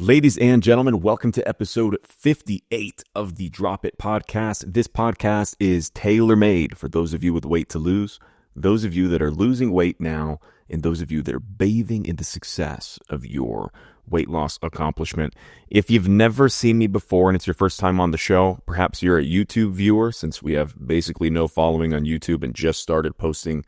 Ladies and gentlemen, welcome to episode 58 of the Drop It podcast. This podcast is tailor-made for those of you with weight to lose, those of you that are losing weight now, and those of you that are bathing in the success of your weight loss accomplishment. If you've never seen me before and it's your first time on the show, perhaps you're a YouTube viewer, since we have basically no following on YouTube and just started posting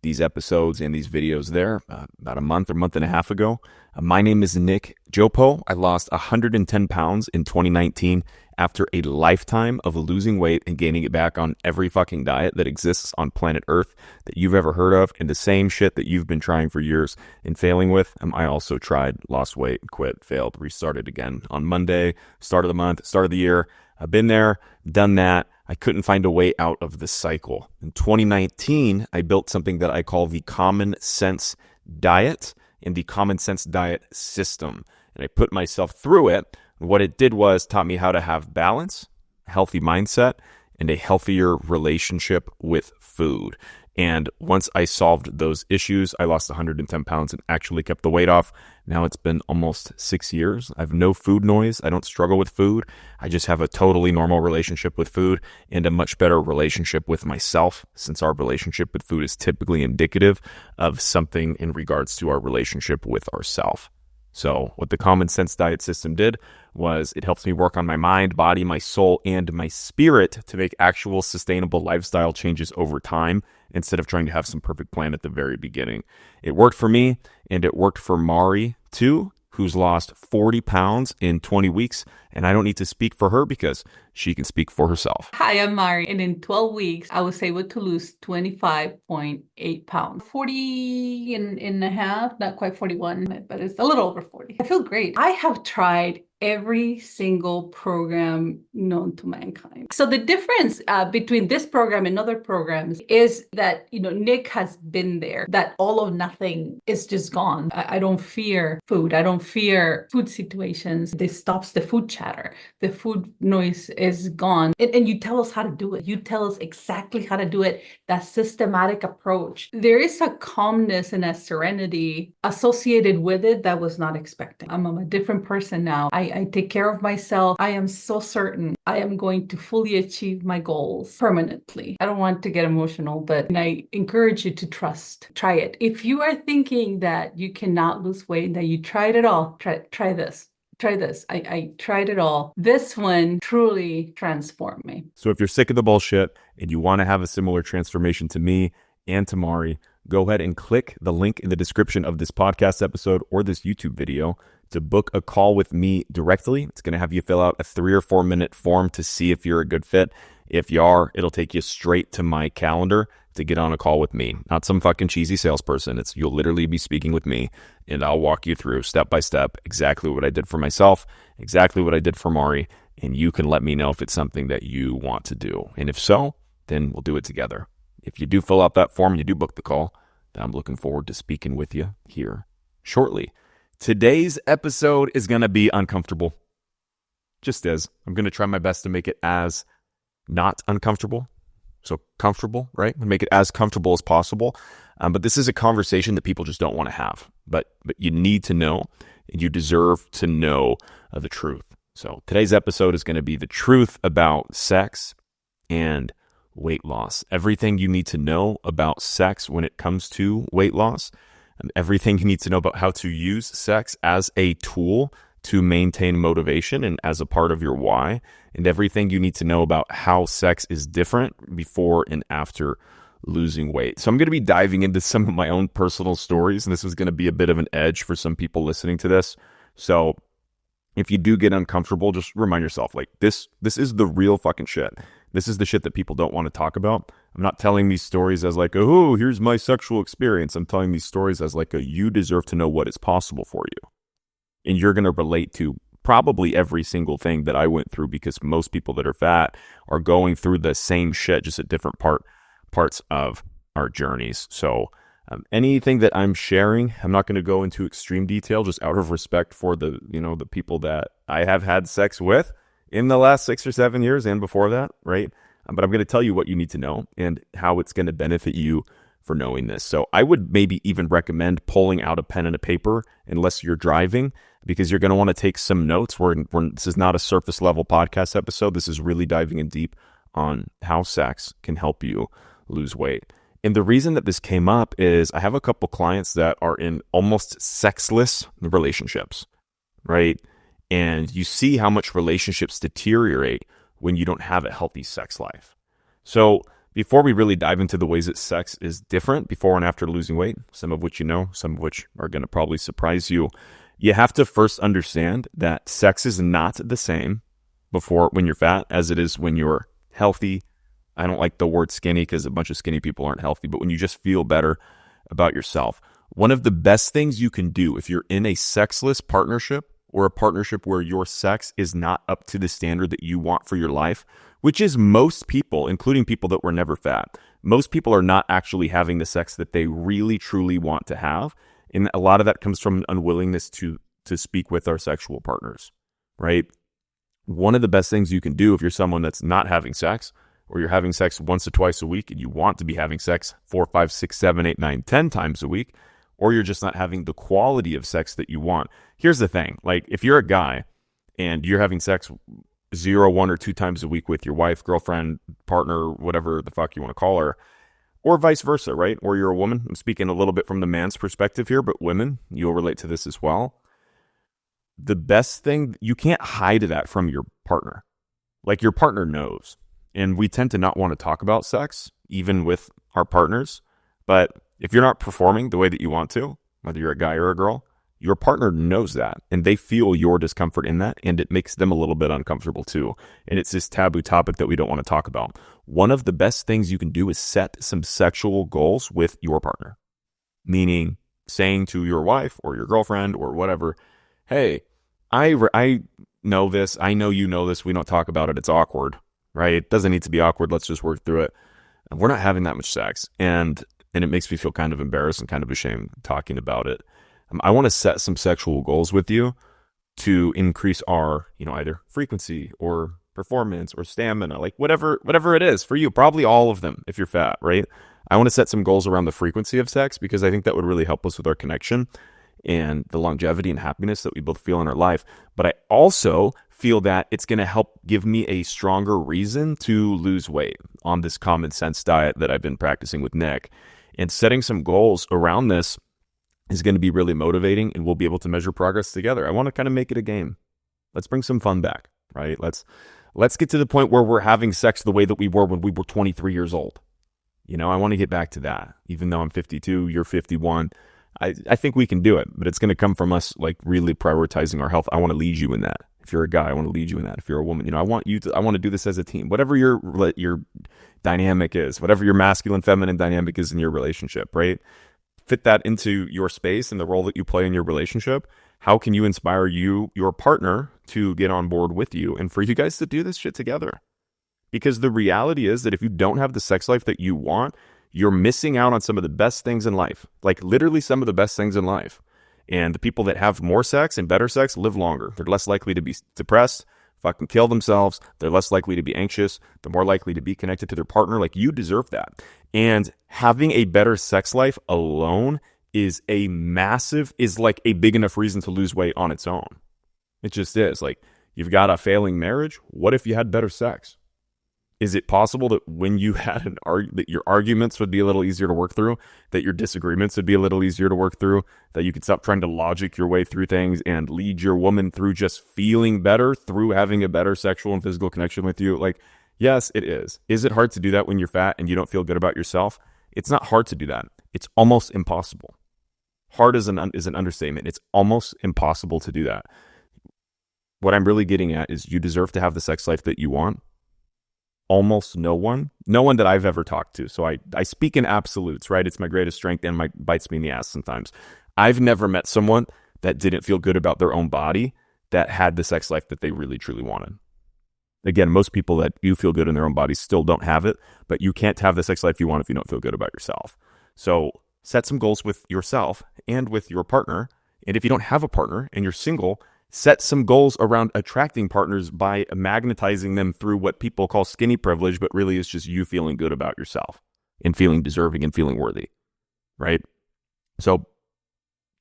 these episodes and these videos there about a month and a half ago. My name is Nick Geoppo. I lost 110 pounds in 2019 after a lifetime of losing weight and gaining it back on every fucking diet that exists on planet Earth that you've ever heard of, and the same shit that you've been trying for years and failing with. I also tried, lost weight, quit, failed, restarted again on Monday, start of the month, start of the year. I've been there, done that. I couldn't find a way out of the cycle. In 2019, I built something that I call the Common Sense Diet and the Common Sense Diet System. And I put myself through it. What it did was taught me how to have balance, a healthy mindset, and a healthier relationship with food. And once I solved those issues, I lost 110 pounds and actually kept the weight off. Now it's been almost 6 years. I have no food noise. I don't struggle with food. I just have a totally normal relationship with food and a much better relationship with myself, since our relationship with food is typically indicative of something in regards to our relationship with ourself. So what the Common Sense Diet System did was it helps me work on my mind, body, my soul, and my spirit to make actual sustainable lifestyle changes over time instead of trying to have some perfect plan at the very beginning. It worked for me, and it worked for Mari too, who's lost 40 pounds in 20 weeks. And I don't need to speak for her because she can speak for herself. Hi, I'm Mari, and in 12 weeks, I was able to lose 25.8 pounds. 40 and a half, not quite 41, but it's a little over 40. I feel great. I have tried every single program known to mankind. So the difference between this program and other programs is that, Nick has been there, that all or nothing is just gone. I don't fear food. I don't fear food situations. This stops the food chatter. The food noise is gone. And you tell us how to do it. You tell us exactly how to do it. That systematic approach. There is a calmness and a serenity associated with it that was not expected. I'm a different person now. I take care of myself. I am so certain I am going to fully achieve my goals permanently. I don't want to get emotional, but I encourage you to trust. Try it. If you are thinking that you cannot lose weight, that you tried it all, try this. Try this. I tried it all. This one truly transformed me. So if you're sick of the bullshit and you want to have a similar transformation to me and to Mari, go ahead and click the link in the description of this podcast episode or this YouTube video to book a call with me directly. It's going to have you fill out a 3 or 4 minute form to see if you're a good fit. If you are, it'll take you straight to my calendar to get on a call with me. Not some fucking cheesy salesperson. You'll literally be speaking with me, and I'll walk you through step by step exactly what I did for myself, exactly what I did for Mari, and you can let me know if it's something that you want to do. And if so, then we'll do it together. If you do fill out that form, you do book the call, then I'm looking forward to speaking with you here shortly. Today's episode is going to be uncomfortable. Just is. I'm going to try my best to make it as not uncomfortable. So comfortable, right? And make it as comfortable as possible. But this is a conversation that people just don't want to have. But you need to know, and you deserve to know the truth. So today's episode is going to be the truth about sex and weight loss. Everything you need to know about sex when it comes to weight loss. And everything you need to know about how to use sex as a tool to maintain motivation and as a part of your why, and everything you need to know about how sex is different before and after losing weight. So I'm going to be diving into some of my own personal stories, and this is going to be a bit of an edge for some people listening to this. So if you do get uncomfortable, just remind yourself, like this is the real fucking shit. This is the shit that people don't want to talk about. I'm not telling these stories as like, oh, here's my sexual experience. I'm telling these stories as like you deserve to know what is possible for you. And you're going to relate to probably every single thing that I went through, because most people that are fat are going through the same shit, just at different parts of our journeys. So anything that I'm sharing, I'm not going to go into extreme detail, just out of respect for the people that I have had sex with in the last 6 or 7 years and before that, right? But I'm going to tell you what you need to know and how it's going to benefit you for knowing this. So I would maybe even recommend pulling out a pen and a paper unless you're driving. because you're going to want to take some notes. This is not a surface level podcast episode. This is really diving in deep on how sex can help you lose weight. And the reason that this came up is I have a couple clients that are in almost sexless relationships, right? And you see how much relationships deteriorate when you don't have a healthy sex life. So before we really dive into the ways that sex is different before and after losing weight, some of which you know, some of which are going to probably surprise you, you have to first understand that sex is not the same before when you're fat as it is when you're healthy. I don't like the word skinny because a bunch of skinny people aren't healthy, but when you just feel better about yourself. One of the best things you can do if you're in a sexless partnership or a partnership where your sex is not up to the standard that you want for your life, which is most people, including people that were never fat. Most people are not actually having the sex that they really, truly want to have. And a lot of that comes from an unwillingness to speak with our sexual partners, right? One of the best things you can do if you're someone that's not having sex, or you're having sex once or twice a week and you want to be having sex 4, 5, 6, 7, 8, 9, 10 times a week, or you're just not having the quality of sex that you want. Here's the thing. Like if you're a guy and you're having sex 0, 1, or 2 times a week with your wife, girlfriend, partner, whatever the fuck you want to call her, or vice versa, right? Or you're a woman. I'm speaking a little bit from the man's perspective here, but women, you'll relate to this as well. The best thing, you can't hide that from your partner. Like your partner knows. And we tend to not want to talk about sex, even with our partners. But if you're not performing the way that you want to, whether you're a guy or a girl, your partner knows that. And they feel your discomfort in that. And it makes them a little bit uncomfortable too. And it's this taboo topic that we don't want to talk about. One of the best things you can do is set some sexual goals with your partner. Meaning saying to your wife or your girlfriend or whatever, hey, I know this. I know you know this. We don't talk about it. It's awkward. Right? It doesn't need to be awkward. Let's just work through it. And we're not having that much sex. And it makes me feel kind of embarrassed and kind of ashamed talking about it. I want to set some sexual goals with you to increase our, either frequency or performance or stamina, like whatever it is for you, probably all of them if you're fat, right? I want to set some goals around the frequency of sex because I think that would really help us with our connection and the longevity and happiness that we both feel in our life. But I also feel that it's going to help give me a stronger reason to lose weight on this common sense diet that I've been practicing with Nick. And setting some goals around this is going to be really motivating, and we'll be able to measure progress together. I want to kind of make it a game. Let's bring some fun back, right? Let's get to the point where we're having sex the way that we were when we were 23 years old. I want to get back to that. Even though I'm 52, you're 51. I think we can do it, but it's going to come from us like really prioritizing our health. I want to lead you in that. If you're a guy, I want to lead you in that. If you're a woman, I want to do this as a team. Whatever your dynamic is, whatever your masculine, feminine dynamic is in your relationship, right? Fit that into your space and the role that you play in your relationship. How can you inspire your partner to get on board with you and for you guys to do this shit together? Because the reality is that if you don't have the sex life that you want, you're missing out on some of the best things in life, like literally some of the best things in life. And the people that have more sex and better sex live longer. They're less likely to be depressed, fucking kill themselves. They're less likely to be anxious. They're more likely to be connected to their partner. Like, you deserve that. And having a better sex life alone is like a big enough reason to lose weight on its own. It just is. Like, you've got a failing marriage. What if you had better sex? Is it possible that when you had that your arguments would be a little easier to work through, that your disagreements would be a little easier to work through, that you could stop trying to logic your way through things and lead your woman through just feeling better through having a better sexual and physical connection with you? Like, yes, it is. Is it hard to do that when you're fat and you don't feel good about yourself? It's not hard to do that. It's almost impossible. Hard is an understatement. It's almost impossible to do that. What I'm really getting at is you deserve to have the sex life that you want. Almost no one that I've ever talked to. So I speak in absolutes, right? It's my greatest strength and my bites me in the ass sometimes. I've never met someone that didn't feel good about their own body that had the sex life that they really, truly wanted. Again, most people that do feel good in their own bodies still don't have it, but you can't have the sex life you want if you don't feel good about yourself. So set some goals with yourself and with your partner. And if you don't have a partner and you're single, set some goals around attracting partners by magnetizing them through what people call skinny privilege, but really is just you feeling good about yourself and feeling deserving and feeling worthy, right? So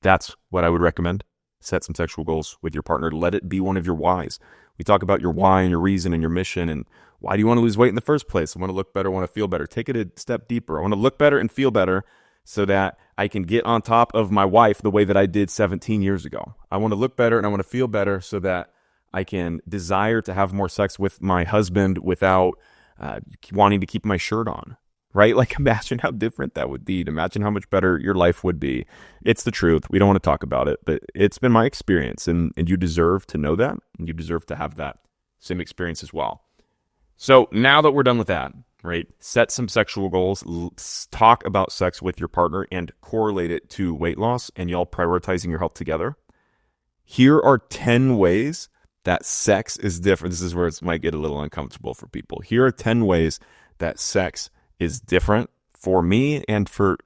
that's what I would recommend. Set some sexual goals with your partner. Let it be one of your whys. We talk about your why and your reason and your mission and why do you want to lose weight in the first place? I want to look better, I want to feel better. Take it a step deeper. I want to look better and feel better so that I can get on top of my wife the way that I did 17 years ago. I want to look better and I want to feel better so that I can desire to have more sex with my husband without wanting to keep my shirt on, right? Like, imagine how different that would be. Imagine how much better your life would be. It's the truth. We don't want to talk about it, but it's been my experience, and you deserve to know that, and you deserve to have that same experience as well. So now that we're done with that, right? Set some sexual goals, talk about sex with your partner, and correlate it to weight loss and y'all prioritizing your health together. Here are 10 ways that sex is different. This is where it might get a little uncomfortable for people. Here are 10 ways that sex is different for me and for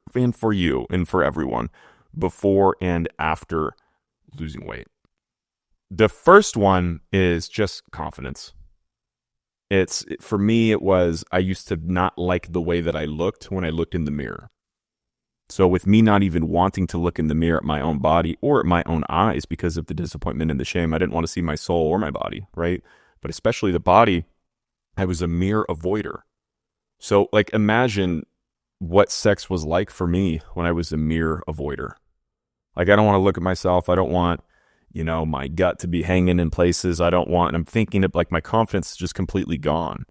you and for everyone before and after losing weight. The first one is just confidence. For me, I used to not like the way that I looked when I looked in the mirror. So with me not even wanting to look in the mirror at my own body or at my own eyes because of the disappointment and the shame, I didn't want to see my soul or my body, right? But especially the body, I was a mirror avoider. So like, imagine what sex was like for me when I was a mirror avoider. Like, I don't want to look at myself. I don't want, my gut to be hanging in places. I'm thinking of, like, my confidence is just completely gone.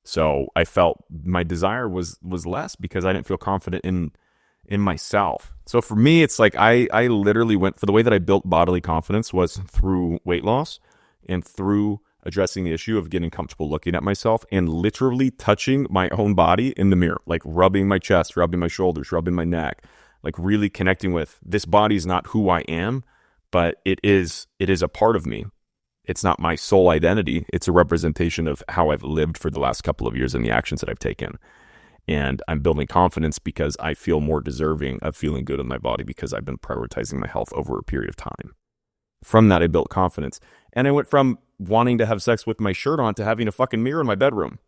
So I felt my desire was less because I didn't feel confident in myself. So for me, it's like I literally went for the way that I built bodily confidence was through weight loss and through addressing the issue of getting comfortable looking at myself and literally touching my own body in the mirror, like rubbing my chest, rubbing my shoulders, rubbing my neck, like really connecting with this body is not who I am, but it is a part of me. It's not my sole identity. It's a representation of how I've lived for the last couple of years and the actions that I've taken. And I'm building confidence because I feel more deserving of feeling good in my body because I've been prioritizing my health over a period of time. From that, I built confidence. And I went from wanting to have sex with my shirt on to having a fucking mirror in my bedroom.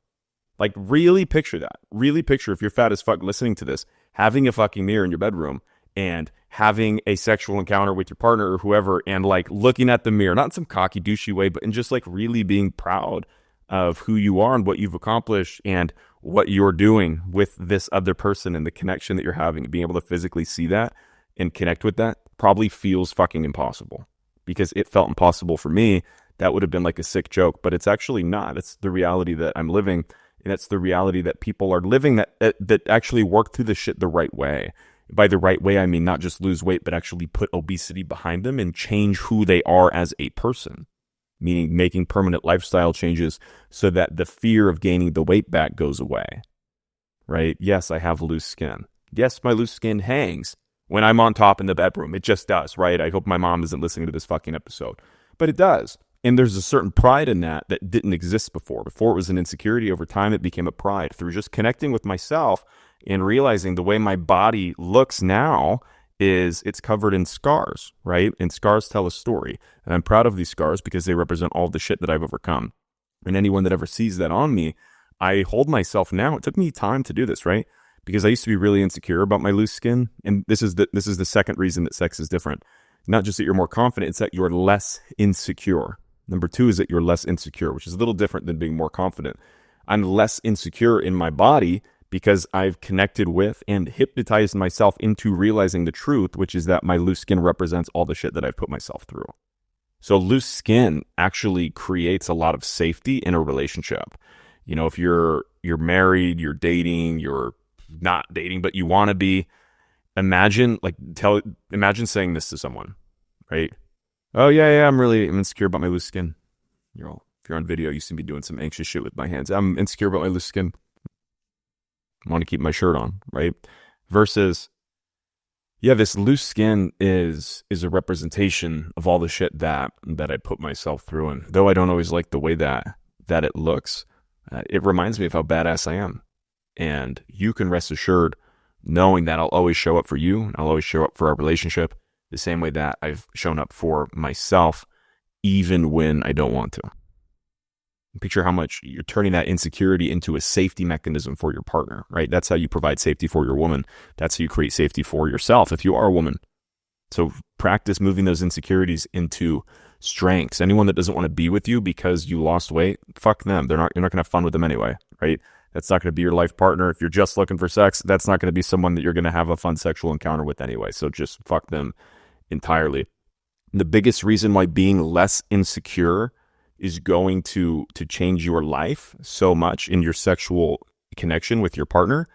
Like, really picture that. Really picture, if you're fat as fuck listening to this, having a fucking mirror in your bedroom and having a sexual encounter with your partner or whoever and, like, looking at the mirror, not in some cocky, douchey way, but in just, like, really being proud of who you are and what you've accomplished and what you're doing with this other person and the connection that you're having. Being able to physically see that and connect with that probably feels fucking impossible because it felt impossible for me. That would have been like a sick joke, but it's actually not. It's the reality that I'm living, and it's the reality that people are living that actually work through the shit the right way. By the right way, I mean not just lose weight, but actually put obesity behind them and change who they are as a person, meaning making permanent lifestyle changes so that the fear of gaining the weight back goes away, right? Yes, I have loose skin. Yes, my loose skin hangs when I'm on top in the bedroom. It just does, right? I hope my mom isn't listening to this fucking episode, but it does. And there's a certain pride in that didn't exist before. Before it was an insecurity. Over time, it became a pride. Through just connecting with myself and realizing the way my body looks now is it's covered in scars, right? And scars tell a story. And I'm proud of these scars because they represent all the shit that I've overcome. And anyone that ever sees that on me, I hold myself now. It took me time to do this, right? Because I used to be really insecure about my loose skin. And this is the second reason that sex is different. Not just that you're more confident, it's that you're less insecure. Number two is that you're less insecure, which is a little different than being more confident. I'm less insecure in my body because I've connected with and hypnotized myself into realizing the truth, which is that my loose skin represents all the shit that I've put myself through. So loose skin actually creates a lot of safety in a relationship. If you're married, you're dating, you're not dating, but you want to be, imagine saying this to someone, right? Oh, yeah, I'm insecure about my loose skin. If you're on video, you see me doing some anxious shit with my hands. I'm insecure about my loose skin. I want to keep my shirt on, right? Versus, yeah, this loose skin is a representation of all the shit that I put myself through. And though I don't always like the way that it looks, it reminds me of how badass I am. And you can rest assured knowing that I'll always show up for you and I'll always show up for our relationship the same way that I've shown up for myself, even when I don't want to. Picture how much you're turning that insecurity into a safety mechanism for your partner, right? That's how you provide safety for your woman. That's how you create safety for yourself if you are a woman. So practice moving those insecurities into strengths. Anyone that doesn't want to be with you because you lost weight, fuck them. You're not going to have fun with them anyway, right? That's not going to be your life partner. If you're just looking for sex, that's not going to be someone that you're going to have a fun sexual encounter with anyway. So just fuck them entirely. The biggest reason why being less insecure is going to change your life so much in your sexual connection with your partner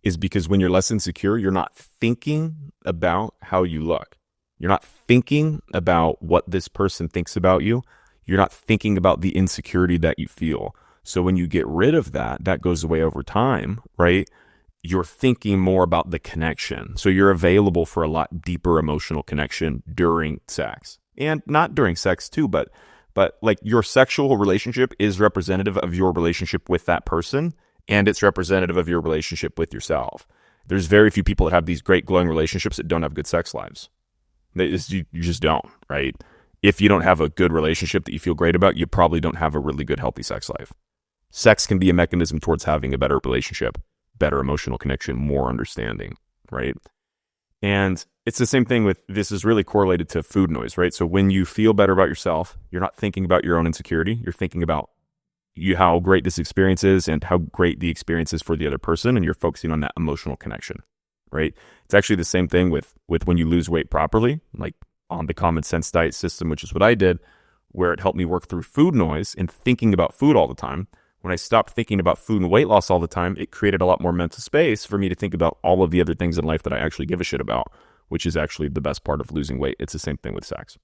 is because when you're less insecure, you're not thinking about how you look. You're not thinking about what this person thinks about you. You're not thinking about the insecurity that you feel. So when you get rid of that, that goes away over time, right? You're thinking more about the connection. So you're available for a lot deeper emotional connection during sex. And not during sex too, but like your sexual relationship is representative of your relationship with that person, and it's representative of your relationship with yourself. There's very few people that have these great glowing relationships that don't have good sex lives. You just don't, right? If you don't have a good relationship that you feel great about, you probably don't have a really good, healthy sex life. Sex can be a mechanism towards having a better relationship, better emotional connection, more understanding, right? And it's the same thing with, this is really correlated to food noise, right? So when you feel better about yourself, you're not thinking about your own insecurity. You're thinking about how great this experience is and how great the experience is for the other person. And you're focusing on that emotional connection, right? It's actually the same thing with when you lose weight properly, like on the common sense diet system, which is what I did, where it helped me work through food noise and thinking about food all the time. When I stopped thinking about food and weight loss all the time, it created a lot more mental space for me to think about all of the other things in life that I actually give a shit about, which is actually the best part of losing weight. It's the same thing with sex.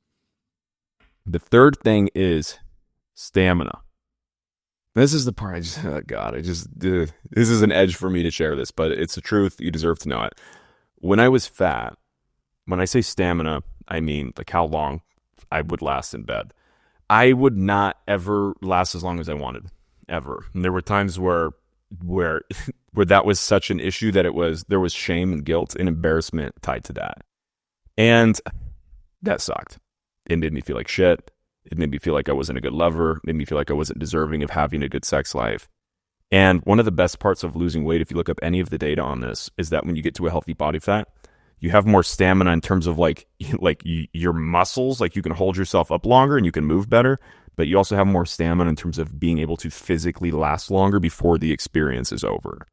The third thing is stamina. This is the part this is an edge for me to share this, but it's the truth. You deserve to know it. When I was fat, when I say stamina, I mean like how long I would last in bed. I would not ever last as long as I wanted. Ever. And there were times where that was such an issue that there was shame and guilt and embarrassment tied to that. And that sucked. It made me feel like shit. It made me feel like I wasn't a good lover. It made me feel like I wasn't deserving of having a good sex life. And one of the best parts of losing weight, if you look up any of the data on this, is that when you get to a healthy body fat, you have more stamina in terms of like your muscles, like you can hold yourself up longer and you can move better, but you also have more stamina in terms of being able to physically last longer before the experience is over.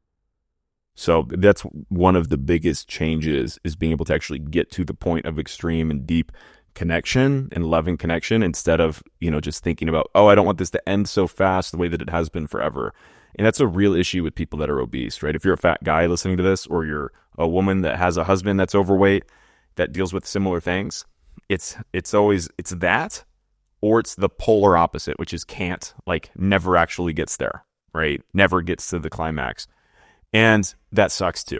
So that's one of the biggest changes, is being able to actually get to the point of extreme and deep connection and loving connection instead of, just thinking about, oh, I don't want this to end so fast the way that it has been forever. And that's a real issue with people that are obese, right? If you're a fat guy listening to this, or you're a woman that has a husband that's overweight that deals with similar things, it's that, or it's the polar opposite, which is can't, like never actually gets there, right? Never gets to the climax. And that sucks too,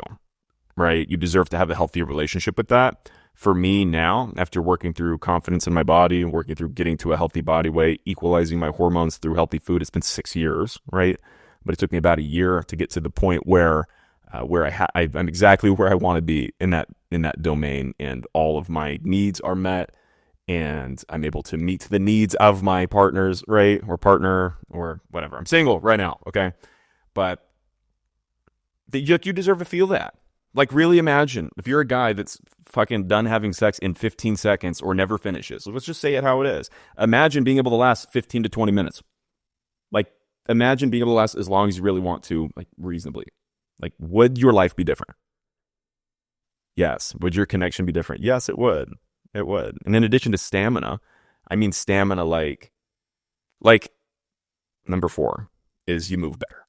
right? You deserve to have a healthy relationship with that. For me now, after working through confidence in my body, working through getting to a healthy body weight, equalizing my hormones through healthy food, it's been 6 years, right? But it took me about a year to get to the point where I'm exactly where I want to be in that domain, and all of my needs are met, and I'm able to meet the needs of my partners, right? Or partner, or whatever. I'm single right now, okay? But you deserve to feel that. Like, really imagine if you're a guy that's fucking done having sex in 15 seconds or never finishes. Let's just say it how it is. Imagine being able to last 15 to 20 minutes. Like, imagine being able to last as long as you really want to, like reasonably. Like, would your life be different? Yes. Would your connection be different? Yes, it would. It would. And in addition to stamina, I mean stamina like number 4 is you move better.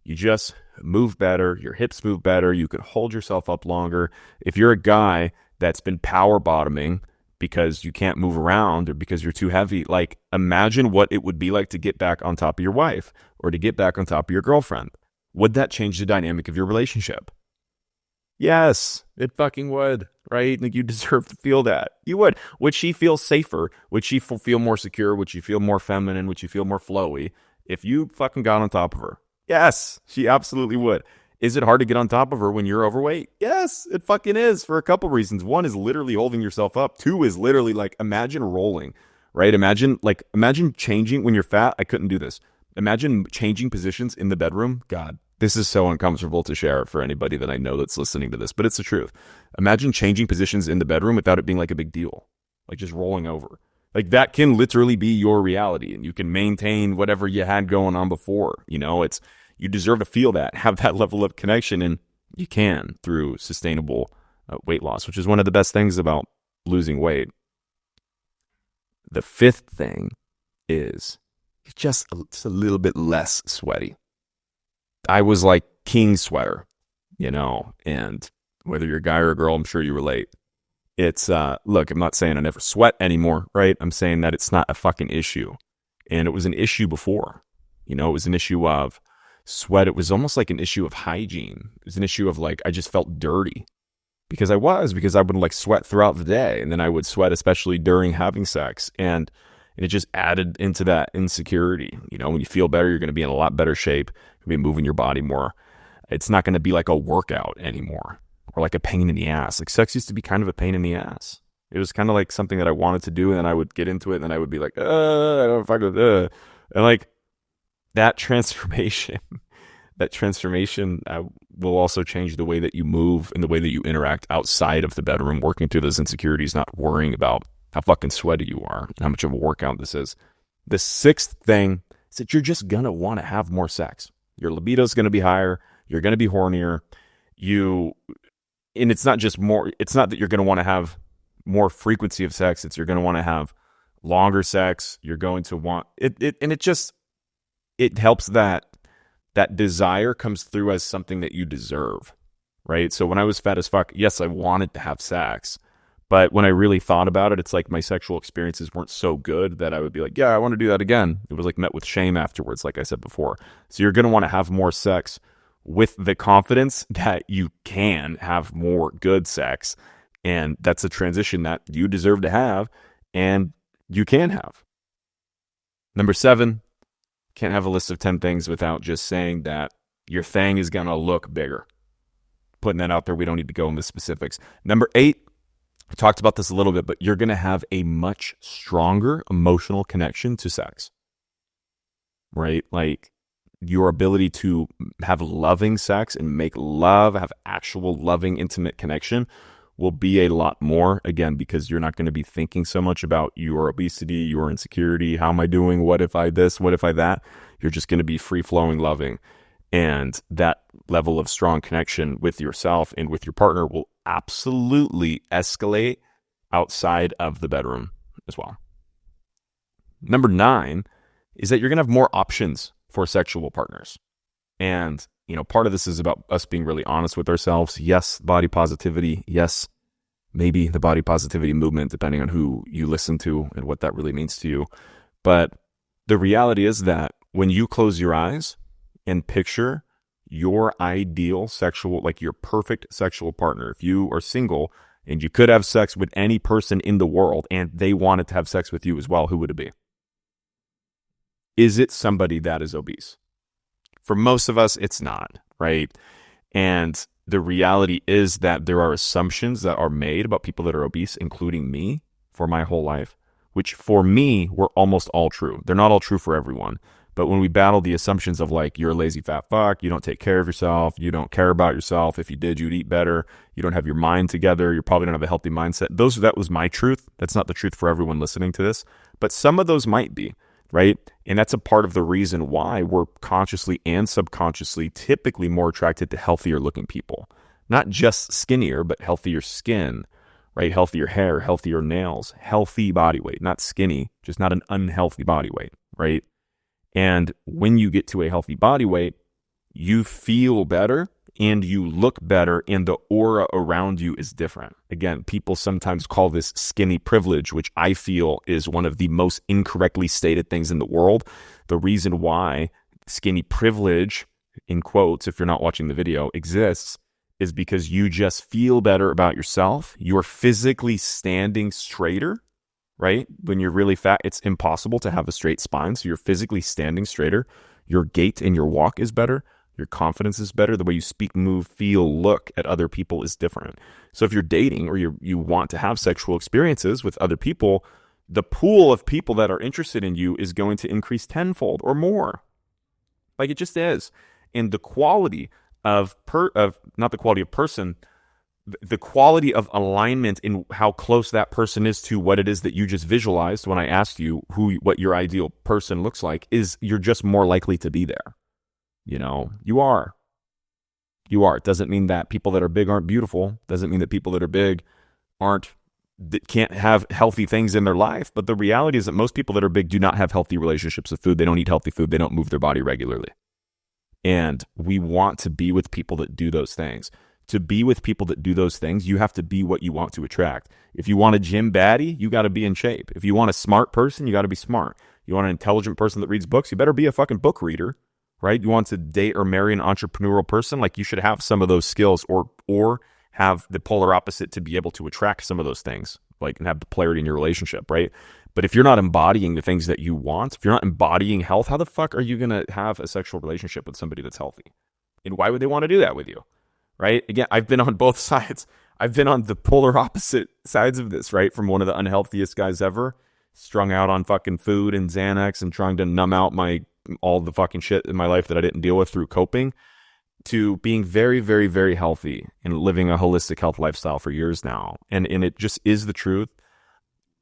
You just move better. Your hips move better. You can hold yourself up longer. If you're a guy that's been power bottoming because you can't move around or because you're too heavy, like imagine what it would be like to get back on top of your wife or to get back on top of your girlfriend. Would that change the dynamic of your relationship? Yes, it fucking would, right? Like, you deserve to feel that. You would. Would she feel safer? Would she feel more secure? Would she feel more feminine? Would she feel more flowy if you fucking got on top of her? Yes, she absolutely would. Is it hard to get on top of her when you're overweight? Yes, it fucking is, for a couple reasons. 1 is literally holding yourself up. 2 is literally like, imagine rolling, right? Imagine changing when you're fat. I couldn't do this. Imagine changing positions in the bedroom. God, This is so uncomfortable to share for anybody that I know that's listening to this, but it's the truth. Imagine changing positions in the bedroom without it being like a big deal, like just rolling over. Like that can literally be your reality, and you can maintain whatever you had going on before. It's you deserve to feel that, have that level of connection, and you can through sustainable weight loss, which is one of the best things about losing weight. The fifth thing is just a little bit less sweaty. I was like king sweater, and whether you're a guy or a girl, I'm sure you relate. It's, look, I'm not saying I never sweat anymore, right? I'm saying that it's not a fucking issue. And it was an issue before. It was an issue of sweat. It was almost like an issue of hygiene. It was an issue of like, I just felt dirty because I would like sweat throughout the day. And then I would sweat, especially during having sex. And it just added into that insecurity. When you feel better, you're going to be in a lot better shape. You're going to be moving your body more. It's not going to be like a workout anymore or like a pain in the ass. Like sex used to be kind of a pain in the ass. It was kind of like something that I wanted to do, and then I would get into it, and then I would be like, I don't fucking, and like that transformation, will also change the way that you move and the way that you interact outside of the bedroom, working through those insecurities, not worrying about how fucking sweaty you are and how much of a workout this is. The sixth thing is that you're just going to want to have more sex. Your libido is going to be higher. You're going to be hornier. And it's not just more, it's not that you're going to want to have more frequency of sex. It's you're going to want to have longer sex. You're going to want it. And it helps that desire comes through as something that you deserve, right? So when I was fat as fuck, yes, I wanted to have sex. But when I really thought about it, it's like my sexual experiences weren't so good that I would be like, yeah, I want to do that again. It was like met with shame afterwards, like I said before. So you're going to want to have more sex with the confidence that you can have more good sex. And that's a transition that you deserve to have and you can have. Number 7, can't have a list of 10 things without just saying that your thing is going to look bigger. Putting that out there, we don't need to go into specifics. Number 8, I talked about this a little bit, but you're going to have a much stronger emotional connection to sex, right? Like your ability to have loving sex and make love, have actual loving, intimate connection will be a lot more, again, because you're not going to be thinking so much about your obesity, your insecurity, how am I doing, what if I this, what if I that? You're just going to be free-flowing loving. And that level of strong connection with yourself and with your partner will absolutely escalate outside of the bedroom as well. Number 9 is that you're going to have more options for sexual partners. And, part of this is about us being really honest with ourselves. Yes, body positivity. Yes, maybe the body positivity movement, depending on who you listen to and what that really means to you. But the reality is that when you close your eyes and picture your ideal sexual, like your perfect sexual partner, if you are single and you could have sex with any person in the world and they wanted to have sex with you as well, who would it be? Is it somebody that is obese? For most of us, it's not, right? And the reality is that there are assumptions that are made about people that are obese, including me, for my whole life, which for me were almost all true. They're not all true for everyone. But when we battle the assumptions of like, you're a lazy fat fuck, you don't take care of yourself, you don't care about yourself, if you did, you'd eat better, you don't have your mind together, you probably don't have a healthy mindset. That was my truth. That's not the truth for everyone listening to this. But some of those might be, right? And that's a part of the reason why we're consciously and subconsciously typically more attracted to healthier looking people. Not just skinnier, but healthier skin, right? Healthier hair, healthier nails, healthy body weight, not skinny, just not an unhealthy body weight, right? And when you get to a healthy body weight, you feel better and you look better and the aura around you is different. Again, people sometimes call this skinny privilege, which I feel is one of the most incorrectly stated things in the world. The reason why skinny privilege, in quotes, if you're not watching the video, exists is because you just feel better about yourself. You're physically standing straighter, right? When you're really fat, it's impossible to have a straight spine. So you're physically standing straighter. Your gait and your walk is better. Your confidence is better. The way you speak, move, feel, look at other people is different. So if you're dating or you want to have sexual experiences with other people, the pool of people that are interested in you is going to increase tenfold or more. Like it just is. And the quality of not the quality of person, the quality of alignment in how close that person is to what it is that you just visualized when I asked you what your ideal person looks like, is you're just more likely to be there. You are. It doesn't mean that people that are big aren't beautiful. Doesn't mean that people that are big that can't have healthy things in their life. But the reality is that most people that are big do not have healthy relationships with food. They don't eat healthy food. They don't move their body regularly. And we want to be with people that do those things. To be with people that do those things, you have to be what you want to attract. If you want a gym baddie, you got to be in shape. If you want a smart person, you got to be smart. You want an intelligent person that reads books, you better be a fucking book reader, right? You want to date or marry an entrepreneurial person, like you should have some of those skills, or have the polar opposite to be able to attract some of those things, like, and have the polarity in your relationship, right? But if you're not embodying the things that you want, if you're not embodying health, how the fuck are you going to have a sexual relationship with somebody that's healthy? And why would they want to do that with you? Right? Again, I've been on both sides. I've been on the polar opposite sides of this, right? From one of the unhealthiest guys ever, strung out on fucking food and Xanax and trying to numb out all the fucking shit in my life that I didn't deal with through coping, to being very, very, very healthy and living a holistic health lifestyle for years now. And it just is the truth.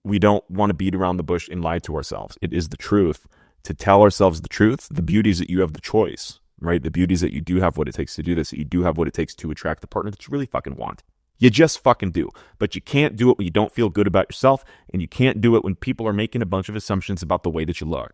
We don't want to beat around the bush and lie to ourselves. It is the truth. To tell ourselves the truth, the beauty is that you have the choice. Right? The beauty is that you do have what it takes to do this. That you do have what it takes to attract the partner that you really fucking want. You just fucking do. But you can't do it when you don't feel good about yourself, and you can't do it when people are making a bunch of assumptions about the way that you look.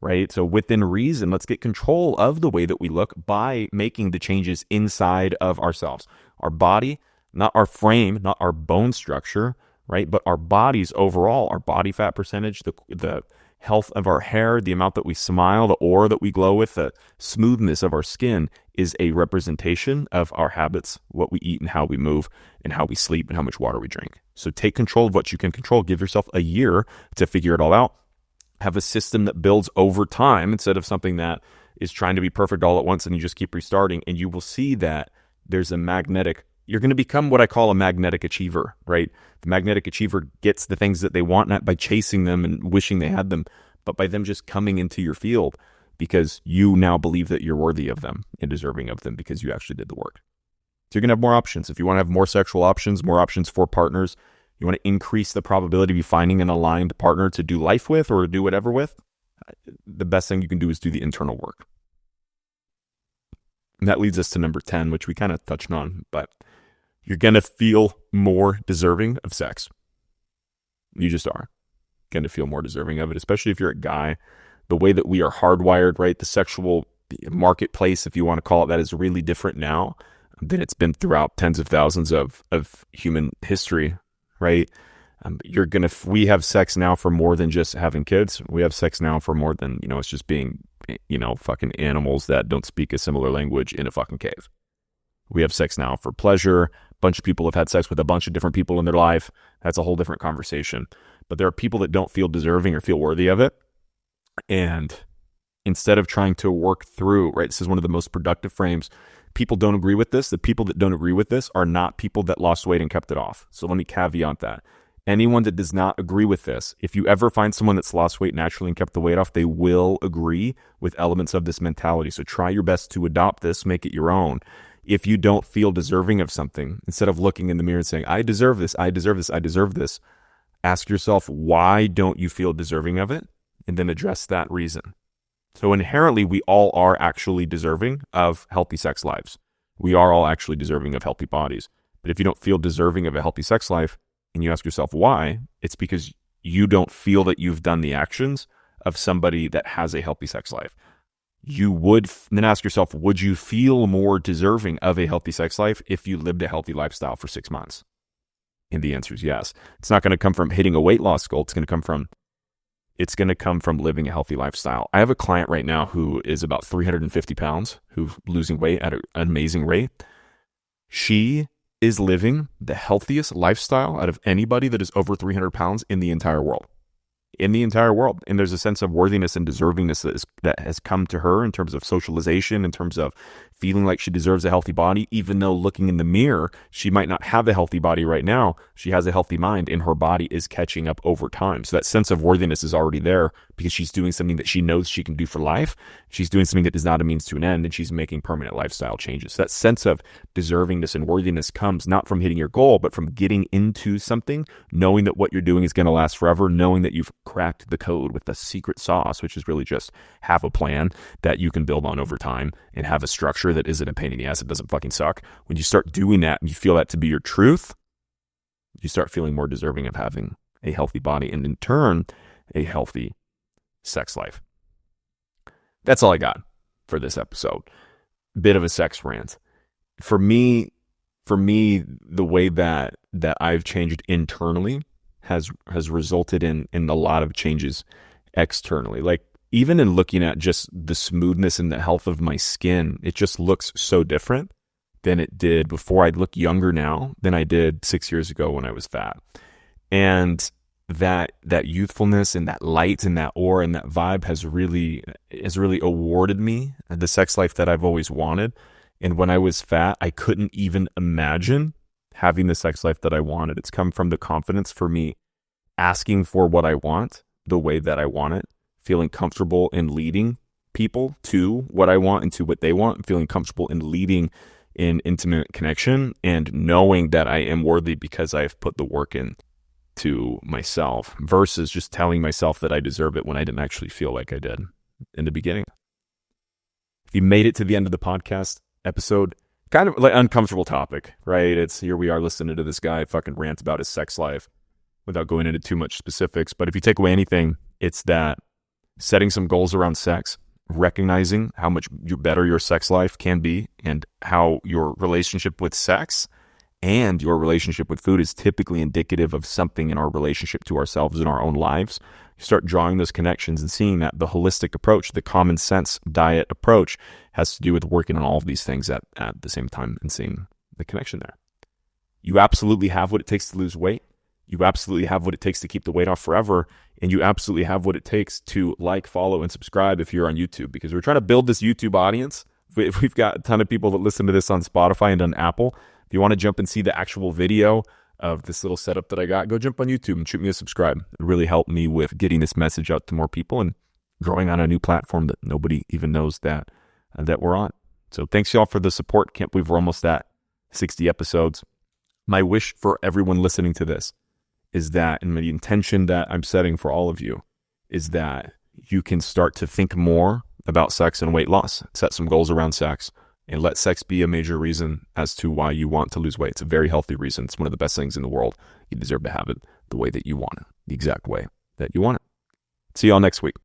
Right? So within reason, let's get control of the way that we look by making the changes inside of ourselves. Our body, not our frame, not our bone structure, right? But our bodies overall, our body fat percentage, the health of our hair, the amount that we smile, the aura that we glow with, the smoothness of our skin is a representation of our habits, what we eat and how we move and how we sleep and how much water we drink. So take control of what you can control. Give yourself a year to figure it all out. Have a system that builds over time instead of something that is trying to be perfect all at once and you just keep restarting. And you will see that there's you're going to become what I call a magnetic achiever, right? The magnetic achiever gets the things that they want, not by chasing them and wishing they had them, but by them just coming into your field because you now believe that you're worthy of them and deserving of them because you actually did the work. So you're going to have more options. If you want to have more sexual options, more options for partners, you want to increase the probability of you finding an aligned partner to do life with or do whatever with, the best thing you can do is do the internal work. And that leads us to number 10, which we kind of touched on, but you're going to feel more deserving of sex. You just are going to feel more deserving of it, especially if you're a guy. The way that we are hardwired, right? The sexual marketplace, if you want to call it that, is really different now than it's been throughout tens of thousands of human history, right? We have sex now for more than just having kids. We have sex now for more than, it's just being, fucking animals that don't speak a similar language in a fucking cave. We have sex now for pleasure. A bunch of people have had sex with a bunch of different people in their life. That's a whole different conversation. But there are people that don't feel deserving or feel worthy of it. And instead of trying to work through, right, this is one of the most productive frames. People don't agree with this. The people that don't agree with this are not people that lost weight and kept it off. So let me caveat that. Anyone that does not agree with this, if you ever find someone that's lost weight naturally and kept the weight off, they will agree with elements of this mentality. So try your best to adopt this, make it your own. If you don't feel deserving of something, instead of looking in the mirror and saying, I deserve this, I deserve this, I deserve this, ask yourself, why don't you feel deserving of it? And then address that reason. So inherently, we all are actually deserving of healthy sex lives. We are all actually deserving of healthy bodies. But if you don't feel deserving of a healthy sex life, and you ask yourself why, it's because you don't feel that you've done the actions of somebody that has a healthy sex life. You would then ask yourself, would you feel more deserving of a healthy sex life if you lived a healthy lifestyle for 6 months? And the answer is yes. It's not going to come from hitting a weight loss goal. It's going to come from living a healthy lifestyle. I have a client right now who is about 350 pounds, who's losing weight at an amazing rate. She is living the healthiest lifestyle out of anybody that is over 300 pounds in the entire world. in the entire world. And there's a sense of worthiness and deservingness that has come to her in terms of socialization, in terms of feeling like she deserves a healthy body, even though looking in the mirror, she might not have a healthy body right now. She has a healthy mind and her body is catching up over time. So that sense of worthiness is already there because she's doing something that she knows she can do for life. She's doing something that is not a means to an end, and she's making permanent lifestyle changes. So that sense of deservingness and worthiness comes not from hitting your goal, but from getting into something, knowing that what you're doing is going to last forever, knowing that you've cracked the code with the secret sauce, which is really just have a plan that you can build on over time and have a structure that isn't a pain in the ass. It doesn't fucking suck. When you start doing that and you feel that to be your truth, you start feeling more deserving of having a healthy body and in turn, a healthy sex life. That's all I got for this episode. Bit of a sex rant. For me, the way that I've changed internally has resulted in a lot of changes externally. Like even in looking at just the smoothness and the health of my skin, it just looks so different than it did before. I look younger now than I did 6 years ago when I was fat. And that youthfulness and that light and that aura and that vibe has really awarded me the sex life that I've always wanted. And when I was fat, I couldn't even imagine having the sex life that I wanted. It's come from the confidence for me asking for what I want the way that I want it, feeling comfortable in leading people to what I want and to what they want, and feeling comfortable in leading in intimate connection and knowing that I am worthy because I've put the work in to myself versus just telling myself that I deserve it when I didn't actually feel like I did in the beginning. If you made it to the end of the podcast episode, kind of like uncomfortable topic, right? It's here we are listening to this guy fucking rant about his sex life without going into too much specifics. But if you take away anything, it's that setting some goals around sex, recognizing how much better your sex life can be and how your relationship with sex and your relationship with food is typically indicative of something in our relationship to ourselves in our own lives. You start drawing those connections and seeing that the holistic approach, the common sense diet approach has to do with working on all of these things at the same time and seeing the connection there. You absolutely have what it takes to lose weight. You absolutely have what it takes to keep the weight off forever. And you absolutely have what it takes to like, follow, and subscribe if you're on YouTube, because we're trying to build this YouTube audience. We've got a ton of people that listen to this on Spotify and on Apple. If you want to jump and see the actual video of this little setup that I got, go jump on YouTube and shoot me a subscribe. It really helped me with getting this message out to more people and growing on a new platform that nobody even knows that we're on. So thanks y'all for the support. Can't believe we're almost at 60 episodes. My wish for everyone listening to this is that, and the intention that I'm setting for all of you, is that you can start to think more about sex and weight loss, set some goals around sex, and let sex be a major reason as to why you want to lose weight. It's a very healthy reason. It's one of the best things in the world. You deserve to have it the way that you want it, the exact way that you want it. See y'all next week.